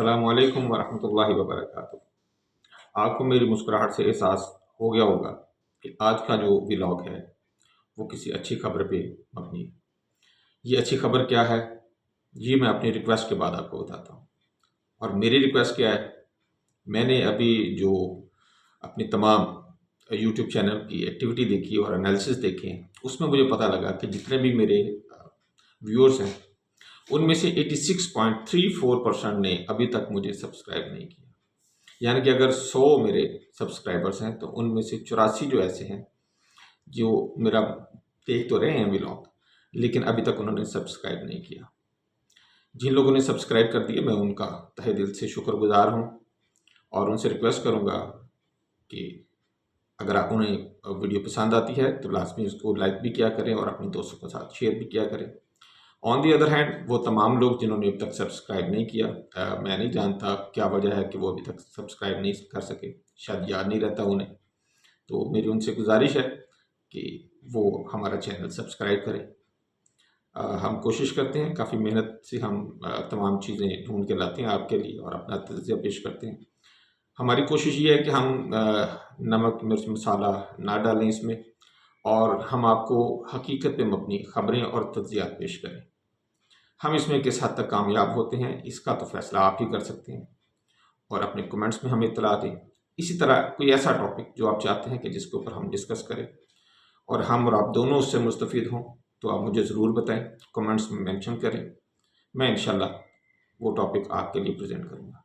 अस्सलामुअलैकुम वरहमतुल्लाहि वबरकातुहू। आपको मेरी मुस्कुराहट से एहसास हो गया होगा कि आज का जो व्लॉग है वो किसी अच्छी खबर पे मबनी है। ये अच्छी खबर क्या है, ये मैं अपनी रिक्वेस्ट के बाद आपको बताता हूँ। और मेरी रिक्वेस्ट क्या है, मैंने अभी जो अपनी तमाम यूट्यूब चैनल की एक्टिविटी देखी और एनालिसिस देखे हैं, उसमें मुझे पता लगा कि जितने भी मेरे व्यूअर्स हैं उनमें से 86.34% ने अभी तक मुझे सब्सक्राइब नहीं किया। यानी कि अगर 100 मेरे सब्सक्राइबर्स हैं तो उनमें से 84 जो ऐसे हैं जो मेरा देख तो रहे हैं व्लॉग, लेकिन अभी तक उन्होंने सब्सक्राइब नहीं किया। जिन लोगों ने सब्सक्राइब कर दिया मैं उनका तहे दिल से शुक्रगुजार हूँ और उनसे रिक्वेस्ट करूँगा कि अगर आप उन्हें वीडियो पसंद आती है तो लाजमी उसको लाइक भी किया करें और अपने दोस्तों के साथ शेयर भी किया करें। ऑन दी अदर हैंड वो तमाम लोग जिन्होंने अभी तक सब्सक्राइब नहीं किया, मैं नहीं जानता क्या वजह है कि वो अभी तक सब्सक्राइब नहीं कर सके, शायद याद नहीं रहता उन्हें। तो मेरी उनसे गुजारिश है कि वो हमारा चैनल सब्सक्राइब करें। हम कोशिश करते हैं, काफ़ी मेहनत से हम तमाम चीज़ें ढूंढ के लाते हैं आपके लिए और अपना तज़किया पेश करते हैं। हमारी कोशिश ये है कि हम नमक मिर्च मसाला ना डालें इसमें, और हम आपको हकीकत पे मबनी ख़बरें और तज़कियात पेश करें। हम इसमें किस हद तक कामयाब होते हैं इसका तो फैसला आप ही कर सकते हैं और अपने कमेंट्स में हमें इत्तला दें। इसी तरह कोई ऐसा टॉपिक जो आप चाहते हैं कि जिसके ऊपर हम डिस्कस करें और हम और आप दोनों उससे मुस्तफ़ीद हों, तो आप मुझे ज़रूर बताएं, कमेंट्स में मेंशन करें। मैं इंशाल्लाह वो टॉपिक आपके लिए प्रेजेंट करूँगा।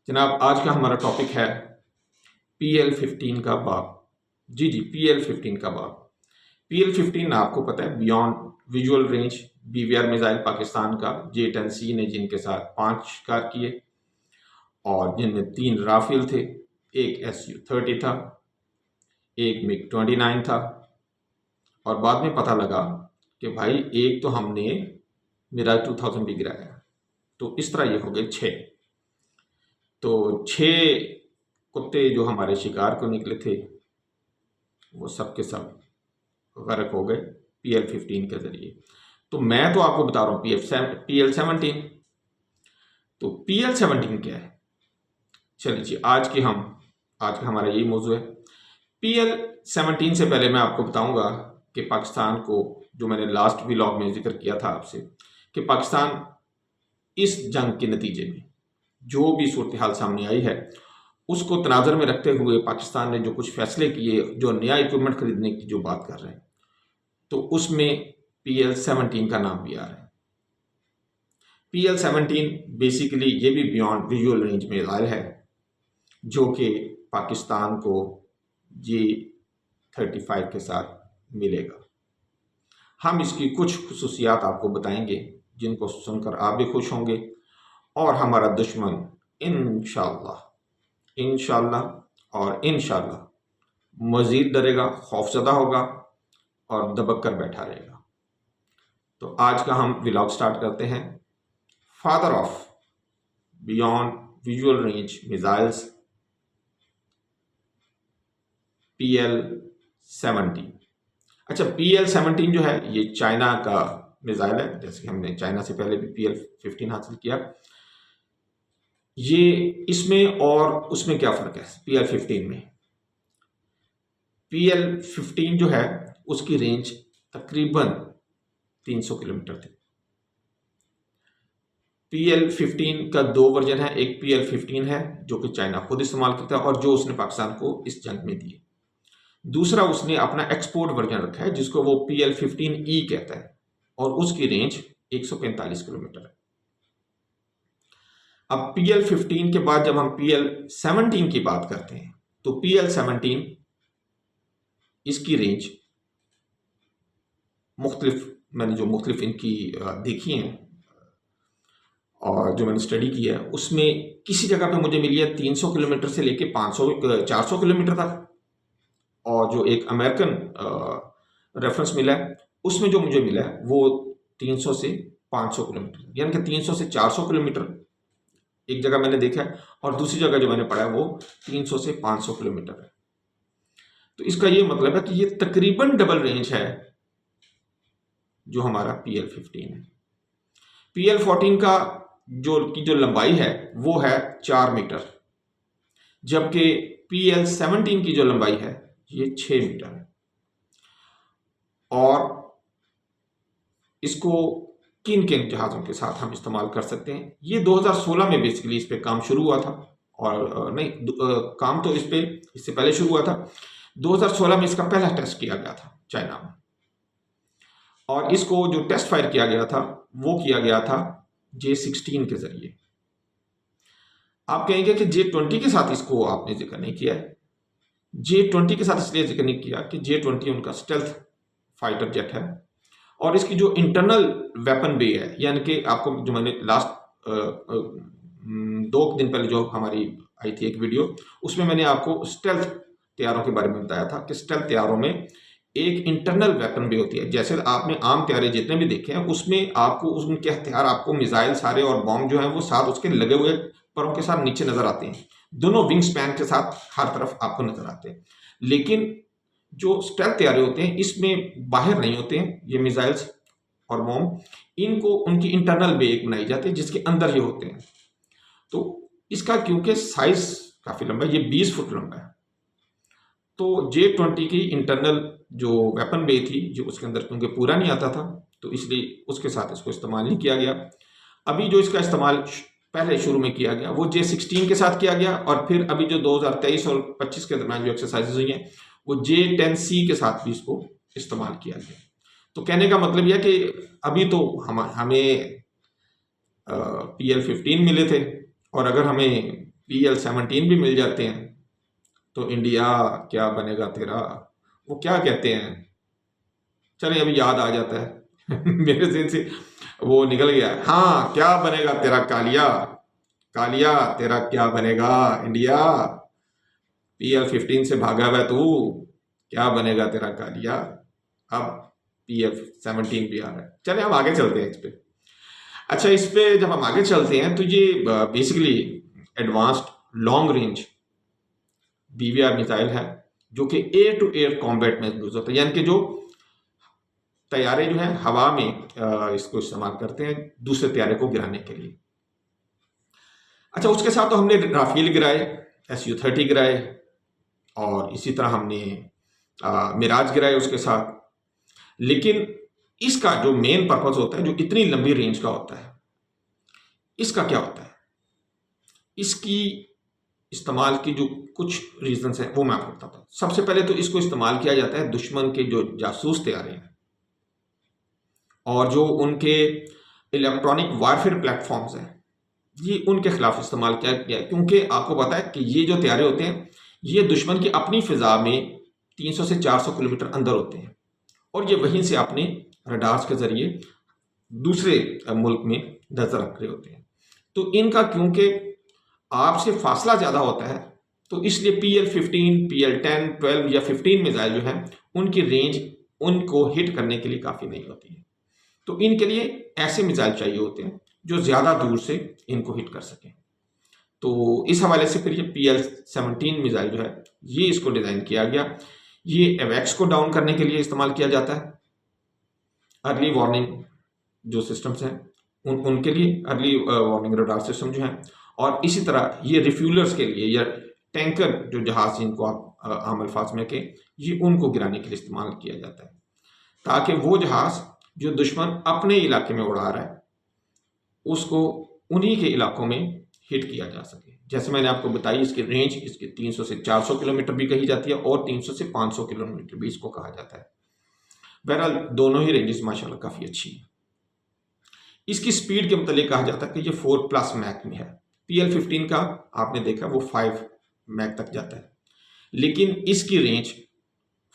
जनाब, आज का हमारा टॉपिक है PL-15 का बाब। जी, PL-15 का बाब। PL-15 आपको पता है, beyond visual range BVR missile Pakistan का J-10C ने जिनके साथ 5 शिकार किए और जिनमें 3 राफेल थे, एक Su-30 था, एक MiG-29 था और बाद में पता लगा कि भाई एक तो हमने मिराज 2000 भी गिराया। तो इस तरह ये हो गए 6। तो 6 कुत्ते जो हमारे शिकार को निकले थे वो सब के सब गर्क हो गए PL-15 के ज़रिए। तो मैं तो आपको बता रहा हूँ PL-17। तो PL-17 क्या है? चलिए जी, आज का हमारा यही मौजू है। PL-17 से पहले मैं आपको बताऊंगा कि पाकिस्तान को, जो मैंने लास्ट व्लॉग में जिक्र किया था आपसे, कि पाकिस्तान इस जंग के नतीजे में जो भी सूरत हाल सामने आई है उसको तनाज़ुर में रखते हुए पाकिस्तान ने जो कुछ फैसले किए, जो नया इक्विपमेंट खरीदने की जो बात कर रहे हैं, तो उसमें PL-17 का नाम भी आ रहा है। PL-17 बेसिकली ये भी बियॉन्ड विजुअल रेंज मिसाइल है जो कि पाकिस्तान को J-35 के साथ मिलेगा। हम इसकी कुछ खुसूसियात आपको बताएंगे जिनको सुनकर आप भी खुश होंगे और हमारा दुश्मन इंशाल्लाह मज़ीद डरेगा, खौफज़दा होगा और दबक कर बैठा रहेगा। तो आज का हम व्लॉग स्टार्ट करते हैं। Father of beyond visual range missiles PL-17। अच्छा, PL-17 जो है ये चाइना का मिसाइल है, जैसे कि हमने चाइना से पहले भी PL-15 हासिल किया। ये इसमें और उसमें क्या फ़र्क है? PL-15 में, PL-15 जो है उसकी रेंज तकरीबन 300 किलोमीटर थी। PL-15 का 2 वर्जन है, एक PL-15 है जो कि चाइना खुद इस्तेमाल करता है और जो उसने पाकिस्तान को इस जंग में दिए। दूसरा उसने अपना एक्सपोर्ट वर्जन रखा है जिसको वो PL-15E कहता है और उसकी रेंज 145 किलोमीटर है। अब PL-15 के बाद जब हम PL-17 की बात करते हैं तो PL-17 इसकी रेंज मैंने जो मुख्तलिफ इनकी देखी हैं और जो मैंने स्टडी किया है उसमें किसी जगह पे मुझे मिली है 300 किलोमीटर से लेके 400 किलोमीटर तक, और जो एक अमेरिकन रेफरेंस मिला है उसमें जो मुझे मिला है वो 300 से 500 किलोमीटर, यानी कि 300 से 400 किलोमीटर एक जगह मैंने देखा है और दूसरी जगह जो मैंने पढ़ा है वो 300 से 500 किलोमीटर है। तो इसका ये मतलब है कि ये तकरीबन डबल रेंज है जो हमारा PL-15 है। PL-14 का जो लंबाई है वो है 4 मीटर, जबकि PL-17 की जो लंबाई है ये 6 मीटर है। और इसको किन किन जहाज़ों के साथ हम इस्तेमाल कर सकते हैं, ये 2016 में बेसिकली इस पे काम शुरू हुआ था। और नहीं, काम तो इससे पहले शुरू हुआ था। 2016 में इसका पहला टेस्ट किया गया था चाइना में, और इसको जो टेस्ट फायर किया गया था वो किया गया था J-16 के जरिए। आप कहेंगे कि J-20 के साथ इसको आपने जिक्र नहीं किया है। J-20 के साथ इसलिए जिक्र नहीं किया कि J-20 उनका स्टेल्थ फाइटर जेट है, और इसकी जो इंटरनल वेपन बे है, यानी कि आपको जो मैंने लास्ट 2 दिन पहले जो हमारी आई थी एक वीडियो, उसमें मैंने आपको स्टेल्थ तैयारों के बारे में बताया था कि स्टेल्थ तैयारों में एक इंटरनल वेपन बे होती है। जैसे आपने आम तैयारे जितने भी देखे हैं उसमें आपको उनके हथियार, आपको मिसाइल सारे और बॉम्ब जो है वो साथ उसके लगे हुए परों के साथ नीचे नजर आते हैं, दोनों विंग स्पैन के साथ हर तरफ आपको नजर आते हैं। लेकिन जो स्टेल्थ तैयारे होते हैं इसमें बाहर नहीं होते हैं ये मिसाइल्स और बॉम्ब, इनको उनकी इंटरनल बे एक बनाई जाती है जिसके अंदर ये होते हैं। तो इसका क्योंकि साइज काफी लंबा है, ये 20 फुट लंबा है, तो J-20 की इंटरनल जो वेपन बे थी जो उसके अंदर क्योंकि पूरा नहीं आता था, तो इसलिए उसके साथ इसको इस्तेमाल नहीं किया गया। अभी जो इसका इस्तेमाल पहले शुरू में किया गया वो J-16 के साथ किया गया, और फिर अभी जो 2023 और 25 के दरम्यान जो एक्सरसाइजेज हुई हैं वो J-10C के साथ भी इसको इस्तेमाल किया गया। तो कहने का मतलब यह कि अभी तो हमें PL-15 मिले थे, और अगर हमें PL-17 भी मिल जाते हैं तो इंडिया क्या बनेगा तेरा, वो क्या कहते हैं, चलिए अभी याद आ जाता है मेरे ज़हन से वो निकल गया। हाँ, क्या बनेगा तेरा कालिया, कालिया तेरा क्या बनेगा इंडिया, PL-15 से भागा हुआ तू, क्या बनेगा तेरा कालिया। अब PL-17 भी आ रहा है। चलिए हम आगे चलते हैं इस पे। अच्छा, इस पे जब हम आगे चलते हैं तो ये basically advanced long range BVR missile है जो कि एयर टू एयर कॉम्बैट में यूज होता है, यानी कि जो तैयारे जो हैं हवा में इसको इस्तेमाल करते हैं दूसरे तैयारे को गिराने के लिए। अच्छा, उसके साथ तो हमने राफेल गिराए, Su-30 गिराए, और इसी तरह हमने मिराज गिराए उसके साथ। लेकिन इसका जो मेन पर्पस होता है, जो इतनी लंबी रेंज का होता है, इसका क्या होता है, इसकी इस्तेमाल की जो कुछ रीजंस हैं वो मैं आपको बताता हूँ। सबसे पहले तो इसको इस्तेमाल किया जाता है दुश्मन के जो जासूस तैयारे हैं और जो उनके इलेक्ट्रॉनिक वारफेयर प्लेटफॉर्म्स हैं, ये उनके खिलाफ इस्तेमाल किया गया, क्योंकि आपको पता है कि ये जो तैयारे होते हैं ये दुश्मन की अपनी फिजा में 300 से 400 किलोमीटर अंदर होते हैं, और ये वहीं से अपने रडार्स के जरिए दूसरे मुल्क में नजर रख रहे होते हैं। तो इनका क्योंकि आपसे फासला ज़्यादा होता है, तो इसलिए PL-15, PL-10, 12 या 15 मिसाइल जो है उनकी रेंज उनको हिट करने के लिए काफ़ी नहीं होती है। तो इनके लिए ऐसे मिसाइल चाहिए होते हैं जो ज़्यादा दूर से इनको हिट कर सकें। तो इस हवाले से फिर ये PL-17 मिसाइल जो है ये इसको डिज़ाइन किया गया। ये एवैक्स को डाउन करने के लिए इस्तेमाल किया जाता है, अर्ली वार्निंग जो सिस्टम्स हैं उनके लिए, अर्ली वार्निंग रडार सिस्टम जो है, और इसी तरह ये रिफ्यूलर्स के लिए या टैंकर जो जहाज जिनको आप आम अल्फाज में के, ये उनको गिराने के लिए इस्तेमाल किया जाता है, ताकि वो जहाज जो दुश्मन अपने इलाके में उड़ा रहा है उसको उन्हीं के इलाकों में हिट किया जा सके। जैसे मैंने आपको बताई, इसकी रेंज इसकी 300 से 400 किलोमीटर भी कही जाती है और 300 से 500 किलोमीटर भी इसको कहा जाता है। बहरहाल दोनों ही रेंजेस माशाल्लाह काफ़ी अच्छी हैं। इसकी स्पीड के मतलब कहा जाता है कि ये 4+ मैक में है। PL-15 का आपने देखा वो 5 मैक तक जाता है, लेकिन इसकी रेंज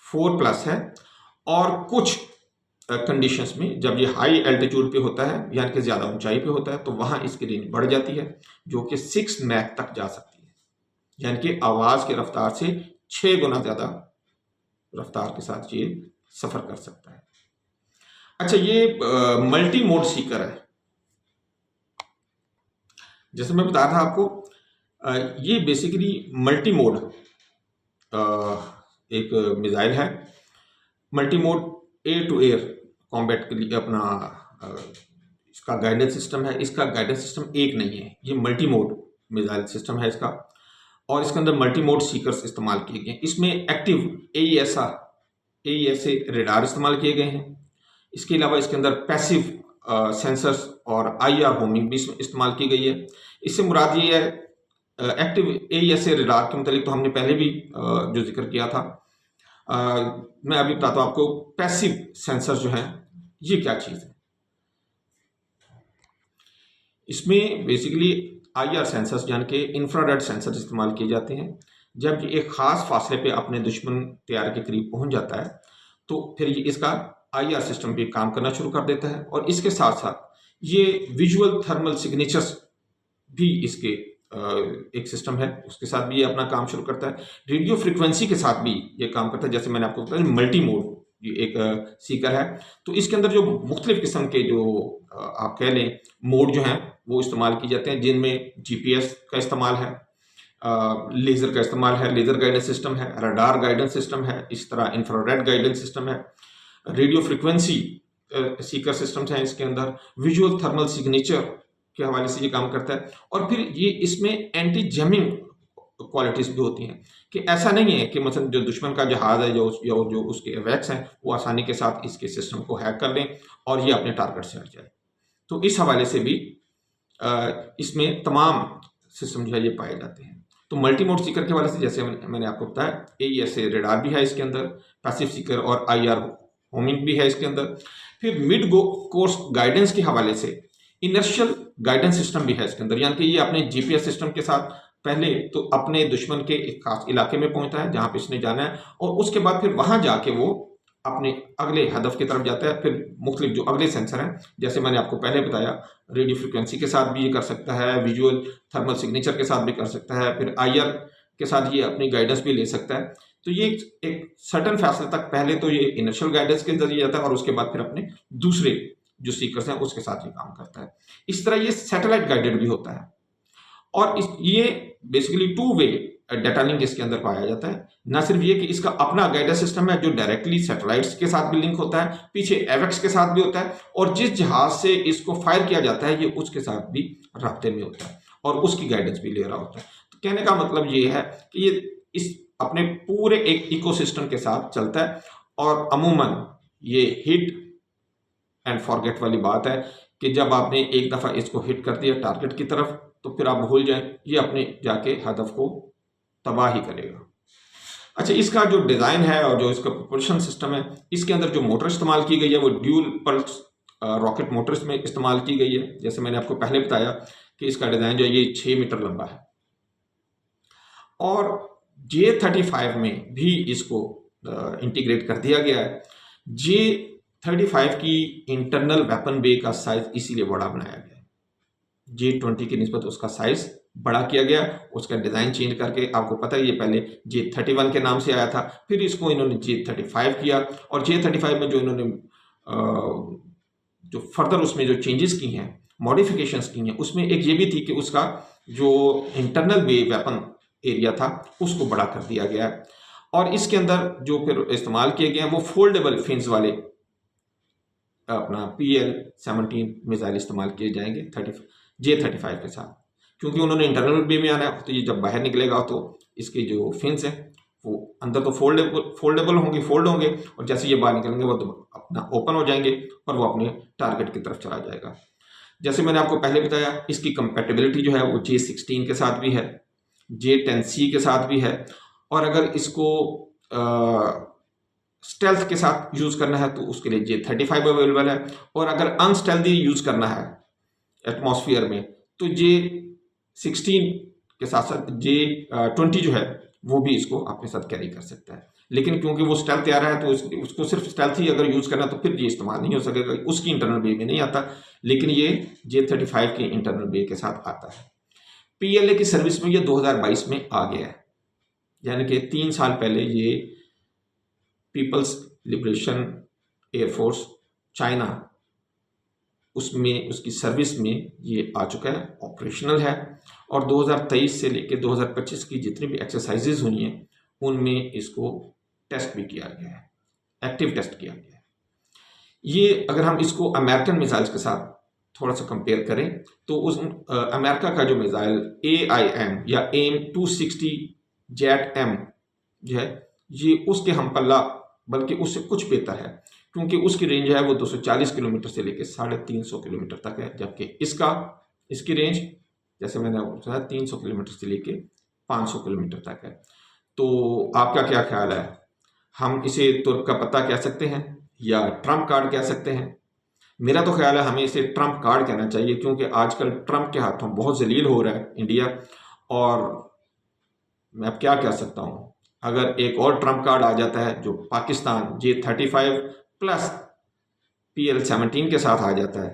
4+ है, और कुछ कंडीशंस में जब ये हाई एल्टीट्यूड पे होता है यानी कि ज़्यादा ऊंचाई पे होता है तो वहाँ इसकी रेंज बढ़ जाती है, जो कि 6 मैक तक जा सकती है, यानी कि आवाज़ की रफ्तार से 6 गुना ज़्यादा रफ्तार के साथ ये सफ़र कर सकता है। अच्छा, ये मल्टी मोड सीकर है, जैसे मैं बता रहा था आपको, ये बेसिकली मल्टी मोड एक मिसाइल है। Multi mode air to air combat के लिए अपना इसका गाइडेंस सिस्टम है, इसका गाइडेंस सिस्टम एक नहीं है, ये मल्टी मोड मिसाइल सिस्टम है इसका, और इसके अंदर मल्टी मोड सीकर्स इस्तेमाल किए गए हैं। इसमें एक्टिव AESA रेडार इस्तेमाल किए गए हैं। इसके अलावा इसके अंदर पैसिव सेंसर्स और IR होमिंग भी इस्तेमाल की गई है। इससे मुराद ये है, एक्टिव AESA रेडार के मुतालिक तो हमने पहले भी जो जिक्र किया था। मैं अभी बताता हूँ आपको पैसिव सेंसर जो हैं ये क्या चीज़ है। इसमें बेसिकली IR सेंसर्स यानी कि इंफ्रारेड सेंसर इस्तेमाल किए जाते हैं। जब ये एक ख़ास फासले पे अपने दुश्मन तैयार के करीब पहुंच जाता है तो फिर ये इसका IR सिस्टम भी काम करना शुरू कर देता है, और इसके साथ साथ ये विजुअल थर्मल सिग्नेचर्स भी इसके एक सिस्टम है, उसके साथ भी ये अपना काम शुरू करता है। रेडियो फ्रिक्वेंसी के साथ भी ये काम करता है, जैसे मैंने आपको बताया मल्टी मोड ये एक सीकर है। तो इसके अंदर जो मुख्तलिफ किस्म के जो आप कह लें मोड जो हैं वो इस्तेमाल किए जाते हैं, जिनमें GPS का इस्तेमाल है, लेज़र का इस्तेमाल है, लेज़र गाइडेंस सिस्टम है, रडार गाइडेंस सिस्टम है, इस तरह इंफ्रारेड गाइडेंस सिस्टम है, रेडियो फ्रिक्वेंसी सीकर सिस्टम्स हैं इसके अंदर, विजुअल थर्मल सिग्नेचर के हवाले से ये काम करता है। और फिर ये इसमें एंटी जैमिंग क्वालिटीज़ भी होती हैं कि ऐसा नहीं है कि मतलब जो दुश्मन का जहाज़ है जो उसके अवैक्स हैं वो आसानी के साथ इसके सिस्टम को हैक कर लें और ये अपने टारगेट से हट जाए। तो इस हवाले से भी इसमें तमाम सिस्टम जो है ये पाए जाते हैं। तो मल्टी मोड सीकर के हवाले से जैसे मैंने आपको बताया AESA रेडार भी है इसके अंदर, पैसिव सीकर और IR होमिंग भी है इसके अंदर। फिर मिड कोर्स गाइडेंस के हवाले से इनर्शियल गाइडेंस सिस्टम भी है इसके अंदर, यानी कि ये अपने GPS सिस्टम के साथ पहले तो अपने दुश्मन के एक खास इलाके में पहुंचता है जहां पे इसने जाना है, और उसके बाद फिर वहां जाके वो अपने अगले हदफ की तरफ जाता है। फिर मुख्तलिफ जो अगले सेंसर हैं, जैसे मैंने आपको पहले बताया, रेडियो फ्रिक्वेंसी के साथ भी ये कर सकता है, विजुअल थर्मल सिग्नेचर के साथ भी कर सकता है, फिर IR के साथ ये अपनी गाइडेंस भी ले सकता है। तो ये एक सर्टन फैसले तक पहले तो ये इनिशियल गाइडेंस के जरिए जाता है और उसके बाद फिर अपने दूसरे जो सीकर्स हैं उसके साथ ये काम करता है। इस तरह ये सैटेलाइट गाइडेड भी होता है, और ये बेसिकली 2 वे डाटा लिंक इसके अंदर पाया जाता है। ना सिर्फ ये कि इसका अपना गाइडेंस सिस्टम है जो डायरेक्टली सैटेलाइट्स के साथ भी लिंक होता है, पीछे एवेक्स के साथ भी होता है, और जिस जहाज से इसको फायर किया जाता है ये उसके साथ भी राब्ते में होता है और उसकी गाइडेंस भी ले रहा होता है। तो कहने का मतलब ये है कि ये इस अपने पूरे एक इकोसिस्टम के साथ चलता है, और अमूमन ये हिट एंड फॉरगेट वाली बात है कि जब आपने एक दफ़ा इसको हिट कर दिया टारगेट की तरफ तो फिर आप भूल जाएं, ये अपने जाके हदफ को तबाह ही करेगा। अच्छा, इसका जो डिज़ाइन है और जो इसका प्रोपल्शन सिस्टम है, इसके अंदर जो मोटर इस्तेमाल की गई है वो ड्यूल पल्स रॉकेट मोटर्स में इस्तेमाल की गई है। जैसे मैंने आपको पहले बताया कि इसका डिज़ाइन जो है ये 6 मीटर लंबा है, और J-35 में भी इसको इंटीग्रेट कर दिया गया है। J-35 की इंटरनल वेपन बे का साइज इसीलिए बड़ा बनाया गया है, J-20 की निस्बत उसका साइज बड़ा किया गया, उसका डिज़ाइन चेंज करके। आपको पता है ये पहले J-31 के नाम से आया था, फिर इसको इन्होंने J-35 किया, और J-35 में जो इन्होंने जो फर्दर उसमें जो चेंजेस की हैं, मॉडिफिकेशंस की हैं, उसमें एक ये भी थी कि उसका जो इंटरनल बे वेपन एरिया था उसको बड़ा कर दिया गया है। और इसके अंदर जो फिर इस्तेमाल किए गए हैं वो फोल्डेबल फिन्स वाले अपना PL-17 मिसाइल इस्तेमाल किए जाएंगे J-35 के साथ, क्योंकि उन्होंने इंटरनल बे में आना है, तो ये जब बाहर निकलेगा तो इसके जो फिन्स हैं वो अंदर तो फोल्डेबल होंगे, फोल्ड होंगे, और जैसे ये बाहर निकलेंगे वो तो अपना ओपन हो जाएंगे और वो अपने टारगेट की तरफ चला जाएगा। जैसे मैंने आपको पहले बताया, इसकी कंपैटिबिलिटी जो है वो J-16 के साथ भी है, J-10C के साथ भी है, और अगर इसको स्टेल्थ के साथ यूज़ करना है तो उसके लिए J-35 अवेलेबल है, और अगर अनस्टेल्थी यूज़ करना है एटमॉस्फेयर में तो J-16 के साथ साथ J-20 जो है वो भी इसको अपने साथ कैरी कर सकता है। लेकिन क्योंकि वो स्टेल्थ आ रहा है तो उसको सिर्फ स्टेल्थ ही अगर यूज़ करना तो फिर ये इस्तेमाल नहीं हो सकेगा, उसकी इंटरनल बे में नहीं आता, लेकिन ये J-35 की इंटरनल बे के साथ आता है। PLA की सर्विस में ये 2022 में आ गया है, यानी कि 3 साल पहले ये पीपल्स लिबरेशन एयरफोर्स चाइना उसमें उसकी सर्विस में ये आ चुका है, ऑपरेशनल है, और 2023 से लेकर 2025 की जितनी भी एक्सरसाइजेज हुई हैं उनमें इसको टेस्ट भी किया गया है, एक्टिव टेस्ट किया गया है। ये अगर हम इसको अमेरिकन मिसाइल्स के साथ थोड़ा सा कंपेयर करें तो उस अमेरिका का जो मिसाइल AIM या एम 260 जेट एम जो है, ये उसके हम पल्ला बल्कि उससे कुछ बेहतर है, क्योंकि उसकी रेंज है वो 240 किलोमीटर से लेकर 350 किलोमीटर तक है, जबकि इसकी रेंज जैसे मैंने बताया 300 किलोमीटर से लेके 500 किलोमीटर तक है। तो आपका क्या ख्याल है, हम इसे तुर्क का पत्ता कह सकते हैं या ट्रम्प कार्ड कह सकते हैं? मेरा तो ख्याल है हमें इसे ट्रम्प कार्ड कहना चाहिए, क्योंकि आजकल ट्रम्प के हाथों बहुत जलील हो रहा है इंडिया। और मैं अब क्या कह सकता हूँ, अगर एक और ट्रम्प कार्ड आ जाता है जो पाकिस्तान J35 प्लस PL-17 के साथ आ जाता है,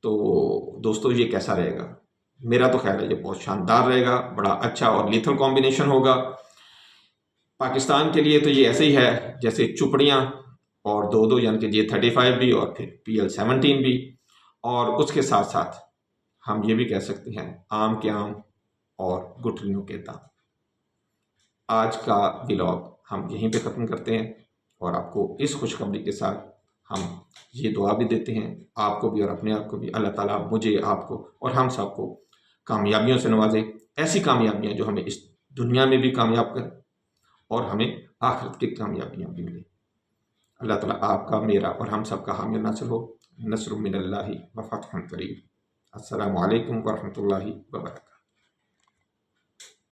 तो दोस्तों ये कैसा रहेगा? मेरा तो ख्याल है ये बहुत शानदार रहेगा, बड़ा अच्छा और लीथल कॉम्बिनेशन होगा। पाकिस्तान के लिए तो ये ऐसे ही है जैसे चुपड़ियाँ और दो यानी कि J35 भी और फिर PL-17 भी, और उसके साथ साथ हम ये भी कह सकते हैं आम के आम और गुठलियों के दाम। आज का व्लॉग हम यहीं पे ख़त्म करते हैं और आपको इस खुशखबरी के साथ हम ये दुआ भी देते हैं, आपको भी और अपने आप को भी, अल्लाह ताला मुझे, आपको और हम सबको कामयाबियों से नवाजे, ऐसी कामयाबियाँ जो हमें इस दुनिया में भी कामयाब करें और हमें आखिरत की कामयाबियाँ भी मिलें। अल्लाह ताला आपका, मेरा और हम सबका हामी और नासिर हो। नस्रुम मिनल्लाहि व फतहुन करीब। अस्सलामु अलैकुम व रहमतुल्लाहि व बरकातहू।